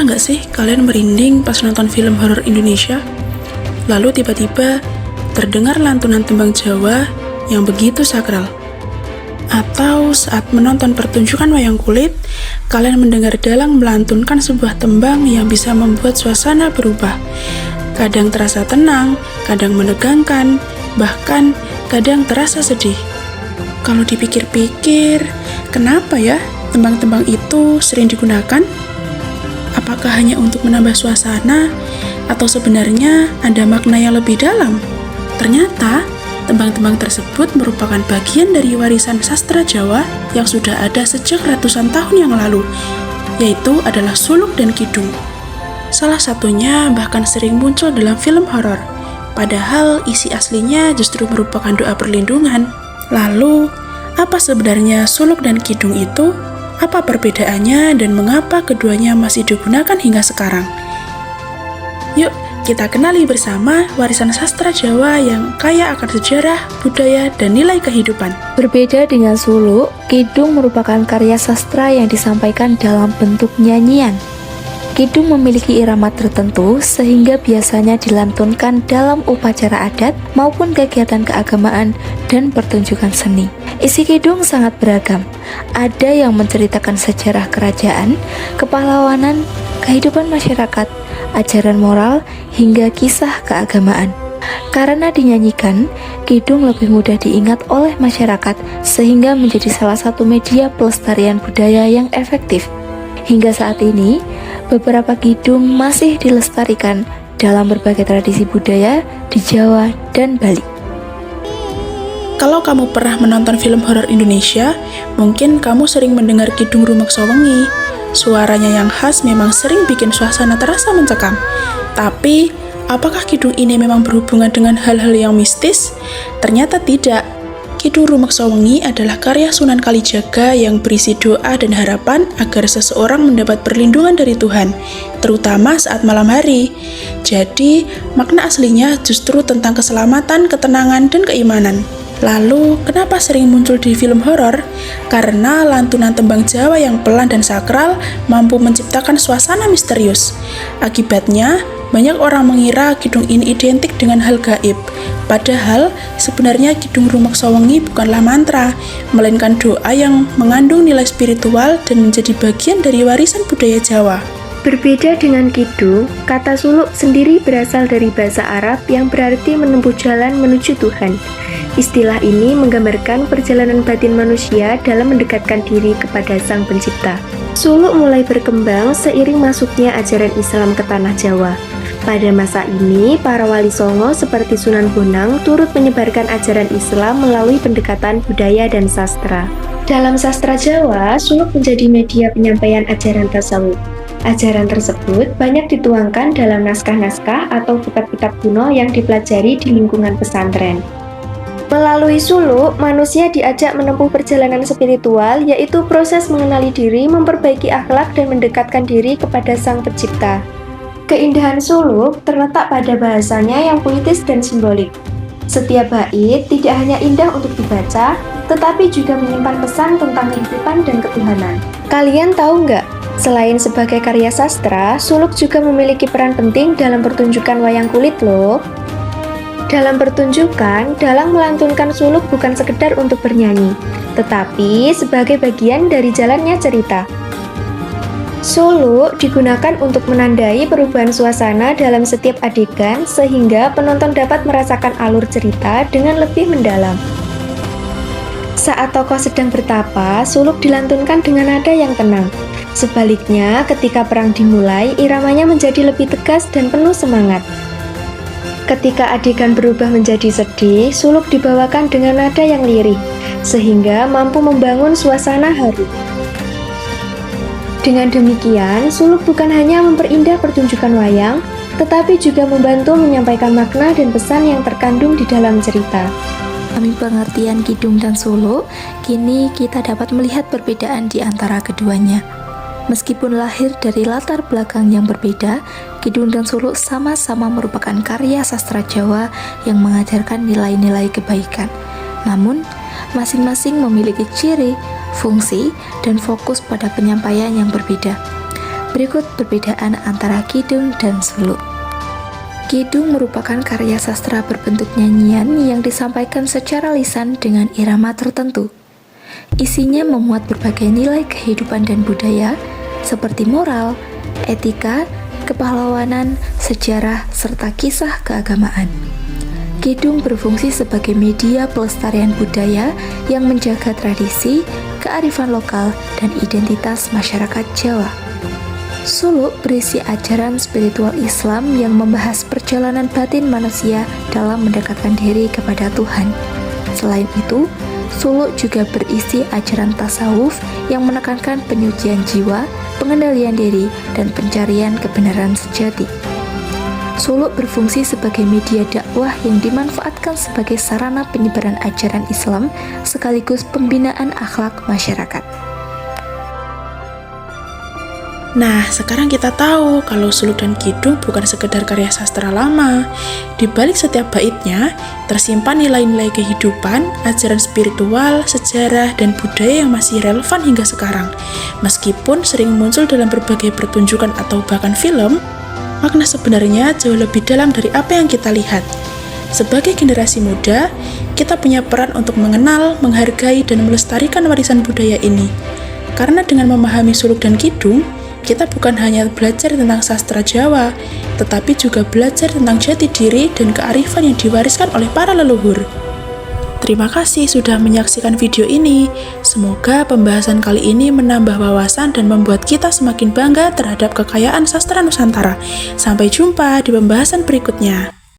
nggak sih kalian merinding pas nonton film horor Indonesia? Lalu tiba-tiba terdengar lantunan tembang Jawa yang begitu sakral. Atau saat menonton pertunjukan wayang kulit, kalian mendengar dalang melantunkan sebuah tembang yang bisa membuat suasana berubah. Kadang terasa tenang, kadang menegangkan, bahkan kadang terasa sedih. Kalau dipikir-pikir, kenapa ya tembang-tembang itu sering digunakan? Apakah hanya untuk menambah suasana, atau sebenarnya ada makna yang lebih dalam? Ternyata, tembang-tembang tersebut merupakan bagian dari warisan sastra Jawa yang sudah ada sejak ratusan tahun yang lalu, yaitu adalah suluk dan kidung. Salah satunya bahkan sering muncul dalam film horor, padahal isi aslinya justru merupakan doa perlindungan. Lalu, apa sebenarnya suluk dan kidung itu? Apa perbedaannya dan mengapa keduanya masih digunakan hingga sekarang? Yuk, kita kenali bersama warisan sastra Jawa yang kaya akan sejarah, budaya, dan nilai kehidupan. Berbeda dengan suluk, kidung merupakan karya sastra yang disampaikan dalam bentuk nyanyian. Kidung memiliki irama tertentu sehingga biasanya dilantunkan dalam upacara adat maupun kegiatan keagamaan dan pertunjukan seni. Isi kidung sangat beragam. Ada yang menceritakan sejarah kerajaan, kepahlawanan, kehidupan masyarakat, ajaran moral, hingga kisah keagamaan. Karena dinyanyikan, kidung lebih mudah diingat oleh masyarakat sehingga menjadi salah satu media pelestarian budaya yang efektif. Hingga saat ini, beberapa kidung masih dilestarikan dalam berbagai tradisi budaya di Jawa dan Bali. Kalau kamu pernah menonton film horor Indonesia, mungkin kamu sering mendengar kidung Rumaksa Wengi. Suaranya yang khas memang sering bikin suasana terasa mencekam. Tapi, apakah kidung ini memang berhubungan dengan hal-hal yang mistis? Ternyata tidak. Kidung Rumaksa Wengi adalah karya Sunan Kalijaga yang berisi doa dan harapan agar seseorang mendapat perlindungan dari Tuhan, terutama saat malam hari. Jadi, makna aslinya justru tentang keselamatan, ketenangan, dan keimanan. Lalu, kenapa sering muncul di film horor? Karena lantunan tembang Jawa yang pelan dan sakral mampu menciptakan suasana misterius. Akibatnya, banyak orang mengira kidung ini identik dengan hal gaib. Padahal, sebenarnya kidung Rumaksa Wengi bukanlah mantra, melainkan doa yang mengandung nilai spiritual dan menjadi bagian dari warisan budaya Jawa. Berbeda dengan kidung, kata suluk sendiri berasal dari bahasa Arab yang berarti menempuh jalan menuju Tuhan. Istilah ini menggambarkan perjalanan batin manusia dalam mendekatkan diri kepada Sang Pencipta. Suluk mulai berkembang seiring masuknya ajaran Islam ke tanah Jawa. Pada masa ini, para wali songo seperti Sunan Bonang turut menyebarkan ajaran Islam melalui pendekatan budaya dan sastra. Dalam sastra Jawa, suluk menjadi media penyampaian ajaran tasawuf. Ajaran tersebut banyak dituangkan dalam naskah-naskah atau kitab-kitab kuno yang dipelajari di lingkungan pesantren. Melalui suluk, manusia diajak menempuh perjalanan spiritual, yaitu proses mengenali diri, memperbaiki akhlak, dan mendekatkan diri kepada Sang Pencipta. Keindahan suluk terletak pada bahasanya yang puitis dan simbolik. Setiap bait tidak hanya indah untuk dibaca, tetapi juga menyimpan pesan tentang kehidupan dan ketuhanan. Kalian tahu nggak? Selain sebagai karya sastra, suluk juga memiliki peran penting dalam pertunjukan wayang kulit loh. Dalam pertunjukan, dalang melantunkan suluk bukan sekedar untuk bernyanyi, tetapi sebagai bagian dari jalannya cerita. Suluk digunakan untuk menandai perubahan suasana dalam setiap adegan sehingga penonton dapat merasakan alur cerita dengan lebih mendalam. Saat tokoh sedang bertapa, suluk dilantunkan dengan nada yang tenang. Sebaliknya, ketika perang dimulai, iramanya menjadi lebih tegas dan penuh semangat. Ketika adegan berubah menjadi sedih, suluk dibawakan dengan nada yang lirih, sehingga mampu membangun suasana haru. Dengan demikian, suluk bukan hanya memperindah pertunjukan wayang, tetapi juga membantu menyampaikan makna dan pesan yang terkandung di dalam cerita. Kami pengertian kidung dan suluk, kini kita dapat melihat perbedaan di antara keduanya. Meskipun lahir dari latar belakang yang berbeda, kidung dan suluk sama-sama merupakan karya sastra Jawa yang mengajarkan nilai-nilai kebaikan. Namun, masing-masing memiliki ciri, fungsi, dan fokus pada penyampaian yang berbeda. Berikut perbedaan antara kidung dan suluk. Kidung merupakan karya sastra berbentuk nyanyian yang disampaikan secara lisan dengan irama tertentu. Isinya memuat berbagai nilai kehidupan dan budaya seperti moral, etika, kepahlawanan, sejarah, serta kisah keagamaan. Kidung berfungsi sebagai media pelestarian budaya yang menjaga tradisi, kearifan lokal, dan identitas masyarakat Jawa. Suluk berisi ajaran spiritual Islam yang membahas perjalanan batin manusia dalam mendekatkan diri kepada Tuhan. Selain itu, suluk juga berisi ajaran tasawuf yang menekankan penyucian jiwa, pengendalian diri, dan pencarian kebenaran sejati. Suluk berfungsi sebagai media dakwah yang dimanfaatkan sebagai sarana penyebaran ajaran Islam sekaligus pembinaan akhlak masyarakat. Nah, sekarang kita tahu kalau suluk dan kidung bukan sekedar karya sastra lama. Di balik setiap baitnya, tersimpan nilai-nilai kehidupan, ajaran spiritual, sejarah, dan budaya yang masih relevan hingga sekarang. Meskipun sering muncul dalam berbagai pertunjukan atau bahkan film, makna sebenarnya jauh lebih dalam dari apa yang kita lihat. Sebagai generasi muda, kita punya peran untuk mengenal, menghargai, dan melestarikan warisan budaya ini. Karena dengan memahami suluk dan kidung, kita bukan hanya belajar tentang sastra Jawa, tetapi juga belajar tentang jati diri dan kearifan yang diwariskan oleh para leluhur. Terima kasih sudah menyaksikan video ini. Semoga pembahasan kali ini menambah wawasan dan membuat kita semakin bangga terhadap kekayaan sastra Nusantara. Sampai jumpa di pembahasan berikutnya.